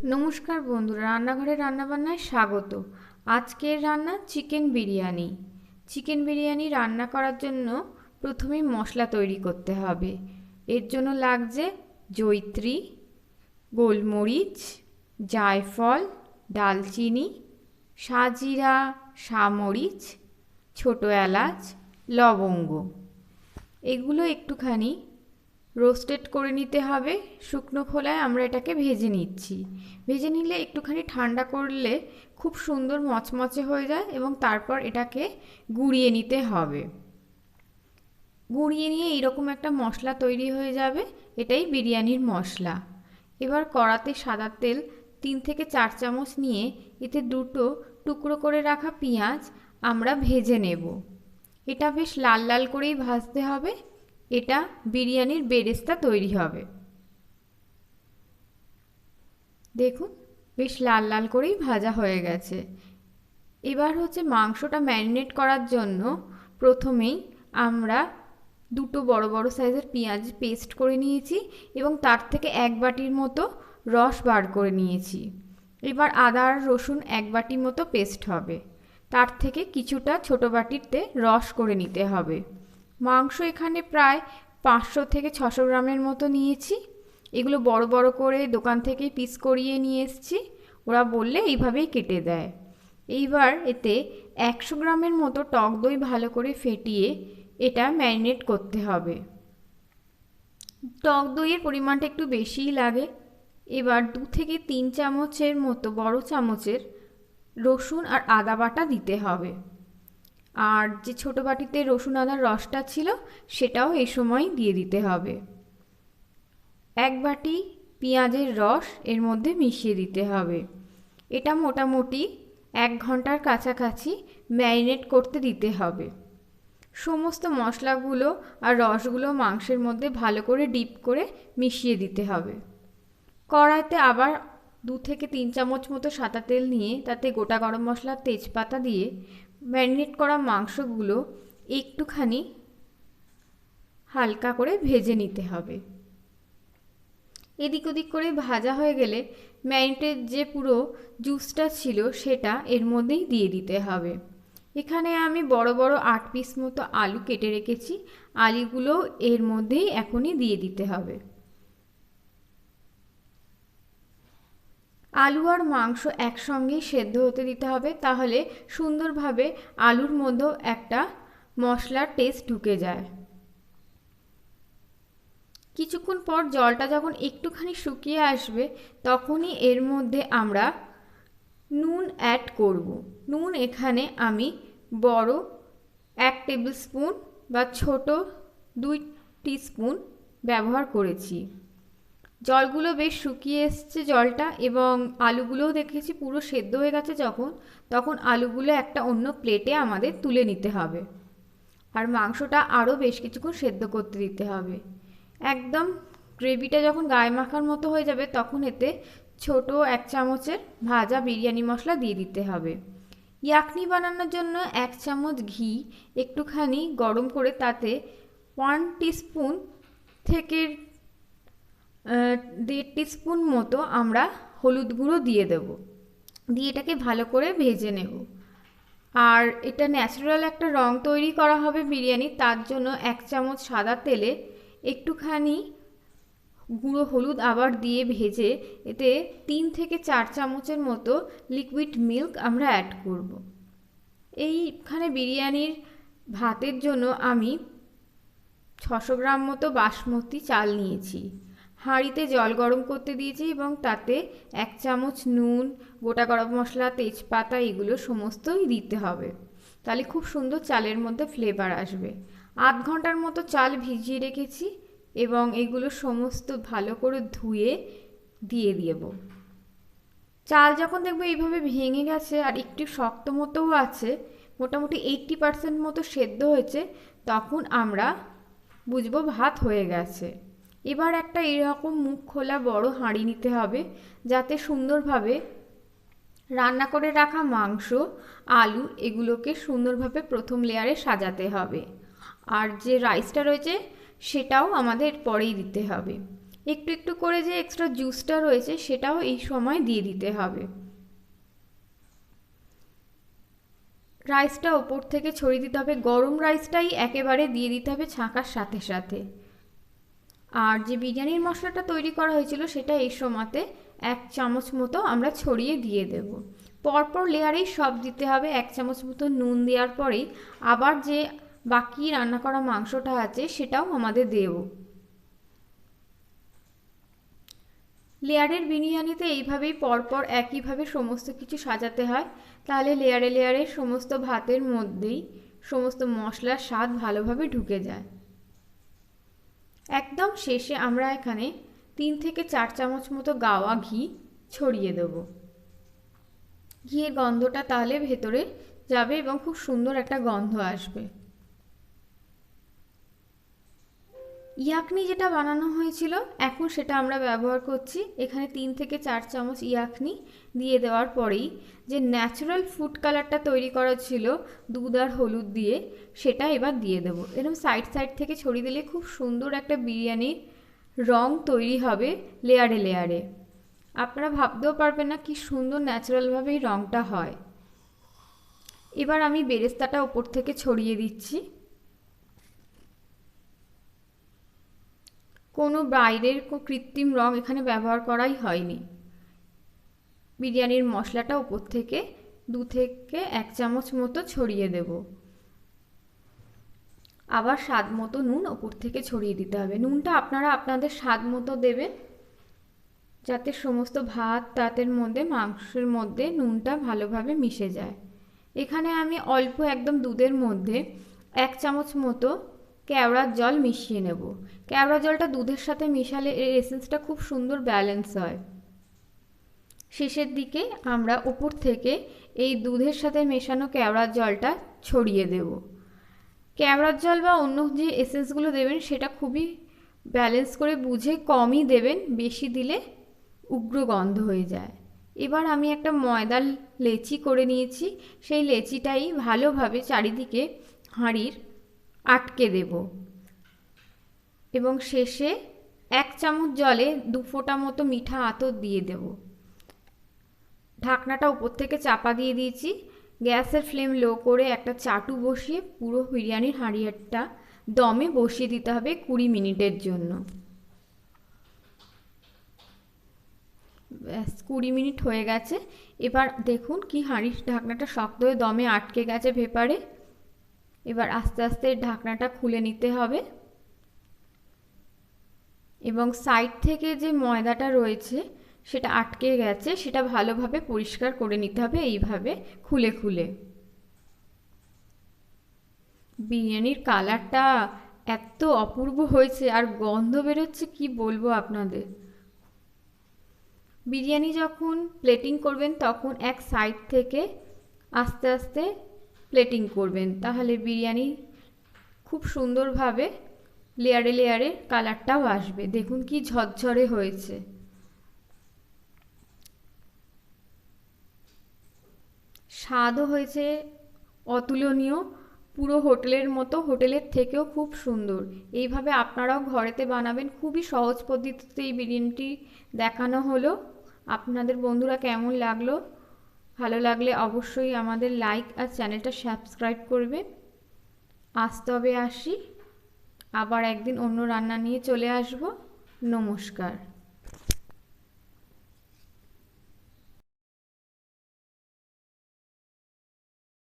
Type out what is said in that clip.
নমস্কার বন্ধুরা, রান্নাঘরে রান্নাবান্নায় স্বাগত। আজকের রান্না চিকেন বিরিয়ানি। চিকেন বিরিয়ানি রান্না করার জন্য প্রথমেই মশলা তৈরি করতে হবে। এর জন্য লাগছে জয়িত্রী, গোলমরিচ, জায়ফল, দালচিনি, সাজিরা, সামরিচ, ছোটো এলাচ, লবঙ্গ। এগুলো একটুখানি রোস্টেড করে নিতে হবে। শুকনো খোলায় আমরা এটাকে ভেজে নিচ্ছি। ভেজে নিলে একটুখানি ঠান্ডা করলে খুব সুন্দর মচমচে হয়ে যায় এবং তারপর এটাকে গুঁড়িয়ে নিতে হবে। গুঁড়িয়ে নিয়ে এইরকম একটা মশলা তৈরি হয়ে যাবে, এটাই বিরিয়ানির মশলা। এবার কড়াতে সাদা তেল 3 থেকে 4 চামচ নিয়ে এতে দুটো টুকরো করে রাখা পেঁয়াজ আমরা ভেজে নেব। এটা বেশ লাল লাল করেই ভাজতে হবে, এটা বিরিয়ানির বেরেস্তা তৈরি হবে। দেখুন বেশ লাল লাল করেই ভাজা হয়ে গেছে। এবার হচ্ছে মাংসটা ম্যারিনেট করার জন্য প্রথমেই আমরা দুটো বড় বড় সাইজের পেঁয়াজ পেস্ট করে নিয়েছি এবং তার থেকে 1 বাটির মতো রস বার করে নিয়েছি। এবার আদা আর রসুন 1 বাটি মতো পেস্ট হবে, তার থেকে কিছুটা ছোটো বাটিতে রস করে নিতে হবে। মাংস এখানে প্রায় 500 থেকে 600 গ্রামের মতো নিয়েছি। এগুলো বড় বড় করে দোকান থেকে পিস করিয়ে নিয়ে এসেছি, ওরা বললে এইভাবেই কেটে দেয়। এইবার এতে 100 গ্রামের মতো টক দই ভালো করে ফেটিয়ে এটা ম্যারিনেট করতে হবে। টক দইয়ের পরিমাণটা একটু বেশিই লাগে। এবার 2 থেকে 3 চামচের মতো বড় চামচের রসুন আর আদা বাটা দিতে হবে। আর যে ছোটো বাটিতে রসুন আদার রসটা ছিল সেটাও এই সময় দিয়ে দিতে হবে। 1 বাটি পেঁয়াজের রস এর মধ্যে মিশিয়ে দিতে হবে। এটা মোটামুটি 1 ঘন্টার কাছাকাছি ম্যারিনেট করতে দিতে হবে। সমস্ত মশলাগুলো আর রসগুলো মাংসের মধ্যে ভালো করে ডিপ করে মিশিয়ে দিতে হবে। কড়াইতে আবার 2 থেকে 3 চামচ মতো সাদা তেল নিয়ে তাতে গোটা গরম মশলা তেজপাতা দিয়ে ম্যারিনেট করা মাংসগুলো একটুখানি হালকা করে ভেজে নিতে হবে। এদিক ওদিক করে ভাজা হয়ে গেলে ম্যারিনেটের যে পুরো জুসটা ছিল সেটা এর মধ্যেই দিয়ে দিতে হবে। এখানে আমি বড় বড় 8 পিস মতো আলু কেটে রেখেছি, আলুগুলো এর মধ্যেই এখনই দিয়ে দিতে হবে। আলু আর মাংস একসঙ্গেই সেদ্ধ হতে দিতে হবে, তাহলে সুন্দরভাবে আলুর মধ্যেও একটা মশলার টেস্ট ঢুকে যায়। কিছুক্ষণ পর জলটা যখন একটুখানি শুকিয়ে আসবে তখনই এর মধ্যে আমরা নুন অ্যাড করব। নুন এখানে আমি বড় 1 টেবিল স্পুন বা ছোট 2 টিস্পুন ব্যবহার করেছি। জলগুলো বেশ শুকিয়ে এসছে জলটা, এবং আলুগুলোও দেখেছি পুরো সেদ্ধ হয়ে গেছে। তখন আলুগুলো একটা অন্য প্লেটে আমাদের তুলে নিতে হবে আর মাংসটা আরও বেশ কিছুক্ষণ সেদ্ধ করতে দিতে হবে। একদম গ্রেভিটা যখন গায়ে মাখার মতো হয়ে যাবে তখন এতে ছোট 1 চামচের ভাজা বিরিয়ানি মশলা দিয়ে দিতে হবে। ইয়াকনি বানানোর জন্য 1 চামচ ঘি একটুখানি গরম করে তাতে 1 টিস্পুন থেকে 1.5 টিস্পুন মতো আমরা হলুদ গুঁড়ো দিয়ে দেব, দিয়ে এটাকে ভালো করে ভেজে নেব। আর এটা ন্যাচারাল একটা রং তৈরি করা হবে বিরিয়ানি, তার জন্য 1 চামচ সাদা তেলে একটুখানি গুঁড়ো হলুদ আবার দিয়ে ভেজে এতে 3 থেকে 4 চামচের মতো লিকুইড মিল্ক আমরা অ্যাড করব। এইখানে বিরিয়ানির ভাতের জন্য আমি 600 গ্রাম মতো বাসমতি চাল নিয়েছি। হাঁড়িতে জল গরম করতে দিয়েছি এবং তাতে 1 চামচ নুন, গোটা গরম মশলা, তেজপাতা এগুলো সমস্তই দিতে হবে, তাহলে খুব সুন্দর চালের মধ্যে ফ্লেভার আসবে। 8 ঘন্টার মতো চাল ভিজিয়ে রেখেছি এবং এগুলো সমস্ত ভালো করে ধুয়ে দিয়ে দেব। চাল যখন দেখবো এইভাবে ভেঙে গেছে আর একটু শক্ত মতোও আছে, মোটামুটি 80% মতো সেদ্ধ হয়েছে, তখন আমরা বুঝবো ভাত হয়ে গেছে। এবার একটা এরকম মুখ খোলা বড় হাঁড়ি নিতে হবে, যাতে সুন্দরভাবে রান্না করে রাখা মাংস, আলু এগুলোকে সুন্দরভাবে প্রথম লেয়ারে সাজাতে হবে। আর যে রাইসটা রয়েছে সেটাও আমাদের পরেই দিতে হবে। একটু একটু করে যে এক্সট্রা জুসটা রয়েছে সেটাও এই সময় দিয়ে দিতে হবে। রাইসটা ওপর থেকে ছড়িয়ে দিতে হবে, গরম রাইসটাই একেবারে দিয়ে দিতে হবে ছাঁকার সাথে সাথে। আর যে বিরিয়ানির মশলাটা তৈরি করা হয়েছিল সেটা এই সময়তে 1 চামচ মতো আমরা ছড়িয়ে দিয়ে দেব। পরপর লেয়ারেই সব দিতে হবে। 1 চামচ মতো নুন দেওয়ার পরেই আবার যে বাকি রান্না করা মাংসটা আছে সেটাও আমাদের দেব। লেয়ারের বিরিয়ানিতে এইভাবেই পরপর একইভাবে সমস্ত কিছু সাজাতে হয়, তাহলে লেয়ারে লেয়ারে সমস্ত ভাতের মধ্যেই সমস্ত মশলার স্বাদ ভালোভাবে ঢুকে যায়। একদম শেষে আমরা এখানে 3 থেকে 4 চামচ মতো গাওয়া ঘি ছড়িয়ে দেব। ঘিয়ের গন্ধটা তাহলে ভেতরে যাবে এবং খুব সুন্দর একটা গন্ধ আসবে। ইয়াকনি যেটা বানানো হয়েছিল এখন সেটা আমরা ব্যবহার করছি। এখানে 3 থেকে 4 চামচ ইয়াকনি দিয়ে দেওয়ার পরেই যে ন্যাচারাল ফুড কালারটা তৈরি করা ছিল দুধ আর হলুদ দিয়ে, সেটা এবার দিয়ে দেব। এরকম সাইড সাইড থেকে ছড়িয়ে দিলে খুব সুন্দর একটা বিরিয়ানির রং তৈরি হবে লেয়ারে লেয়ারে। আপনারা ভাবতেও পারবেন না কি সুন্দর ন্যাচারালভাবে এই রংটা হয়। এবার আমি বেরেস্তাটা ওপর থেকে ছড়িয়ে দিচ্ছি। কোনো বাইরের কৃত্রিম রং এখানে ব্যবহার করাই হয়নি। বিরিয়ানির মশলাটা উপর থেকে 2 থেকে 1 চামচ মতো ছড়িয়ে দেব। আবার স্বাদ মতো নুন ওপর থেকে ছড়িয়ে দিতে হবে। নুনটা আপনারা আপনাদের স্বাদ মতো দেবেন, যাতে সমস্ত ভাত তাতের মধ্যে মাংসের মধ্যে নুনটা ভালোভাবে মিশে যায়। এখানে আমি অল্প একদম দুধের মধ্যে 1 চামচ মতো কেওড়ার জল মিশিয়ে নেব। কেওড়া জলটা দুধের সাথে মিশালে এর এসেন্সটা খুব সুন্দর ব্যালেন্স হয়। শেষের দিকে আমরা উপর থেকে এই দুধের সাথে মেশানো কেওড়ার জলটা ছড়িয়ে দেব। কেওড়ার জল বা অন্য যে এসেন্সগুলো দেবেন সেটা খুবই ব্যালেন্স করে বুঝে কমই দেবেন, বেশি দিলে উগ্র গন্ধ হয়ে যায়। এবার আমি একটা ময়দার লেচি করে নিয়েছি, সেই লেচিটাই ভালোভাবে চারিদিকে হাঁড়ির আটকে দেব এবং শেষে 1 চামচ জলে 2 ফোঁটা মতো মিঠা আতর দিয়ে দেব। ঢাকনাটা উপর থেকে চাপা দিয়ে দিয়েছি। গ্যাসের ফ্লেম লো করে একটা চাটু বসিয়ে পুরো বিরিয়ানির হাঁড়িটা দমে বসিয়ে দিতে হবে 20 মিনিটের জন্য। ব্যাস 20 মিনিট হয়ে গেছে। এবার দেখুন কি হাঁড়ির ঢাকনাটা শক্ত হয়ে দমে আটকে গেছে ভেপারে। এবার আস্তে আস্তে ঢাকনাটা খুলে নিতে হবে এবং সাইড থেকে যে ময়দাটা রয়েছে সেটা আটকে গেছে সেটা ভালোভাবে পরিষ্কার করে নিতে হবে এইভাবে খুলে খুলে। বিরিয়ানির কালারটা এত অপূর্ব হয়েছে আর গন্ধ বেরোচ্ছে কি বলবো আপনাদের। বিরিয়ানি যখন প্লেটিং করবেন তখন এক সাইড থেকে আস্তে আস্তে প্লেটিং করবেন, তাহলে বিরিয়ানি খুব সুন্দরভাবে লেয়ারে লেয়ারে কালারটাও আসবে। দেখুন কি ঝরঝরে হয়েছে। স্বাদও হয়েছে অতুলনীয়, পুরো হোটেলের মতো, হোটেলের থেকেও খুব সুন্দর। এইভাবে আপনারাও ঘরেতে বানাবেন। খুবই সহজ পদ্ধতিতে এই বিরিয়ানিটি দেখানো হলো। আপনাদের বন্ধুরা কেমন লাগলো? ভালো লাগলে অবশ্যই আমাদের লাইক আর চ্যানেলটা সাবস্ক্রাইব করবে। আজ তবে আসি, আবার একদিন অন্য রান্না নিয়ে চলে আসব। নমস্কার।